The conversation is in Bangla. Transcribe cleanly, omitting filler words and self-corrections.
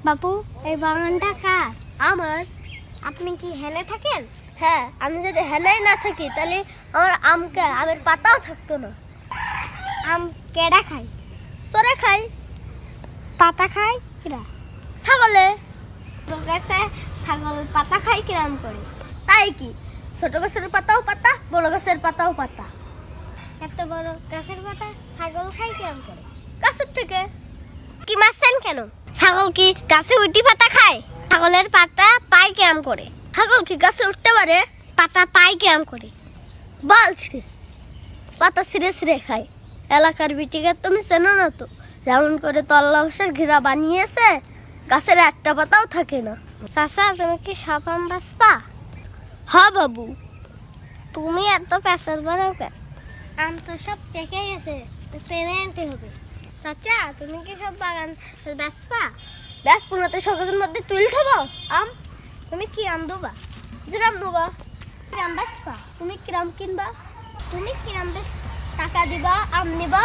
বাপু এই বাগানটা কার? আমার। আপনি কি হেলে থাকেন? হ্যাঁ, আমি যদি হেলাই না থাকি তাহলে আমার আমের পাতাও থাকতো না। আম কেডা খায়? সরে খাই। পাতা খায় কিরা? ছাগলে। তোর কাছে ছাগল পাতা খায় কিরাম করে? তাই কি, ছোট গাছের পাতাও পাতা, বড় গাছের পাতাও পাতা। এত বড় গাছের পাতা ছাগল খায় কিরাম করে? গাছের থেকে। কি মারছেন কেন? ছাগল কি গাছে উঠি পাতা খায়? ছাগলের পাতা পায় কিরাম করে? ছাগল কি গাছে উঠতে পারে? পাতা পায় কিরাম করে? বাল ছিঁড়ে, পাতা ছিঁড়ে ছিঁড়ে খায়। এলাকার বিটিকে তুমি চেনো না তো, যেমন করে তল্লা বাঁশের ঘেরা বানিয়েছে, গাছের একটা পাতাও থাকে না। চাচা তুমি কি সব আম বাঁচবা? হ্যাঁ বাবু। তুমি এত পেঁচাল বাড়াও কেন? আম তো সব পেকে গেছে, টেনে আনতে হবে। চাচা তুমি কি সব বাগান বেচবা? ব্যাস পুনাতে সকালের মধ্যে তুলে খাবো আম। তুমি কি আম দেবা? যেরাম নেবা। কিরাম বেচবা? তুমি কিরাম কিনবা? তুমি কিরাম বেচবা? টাকা দিবা, আম নিবা,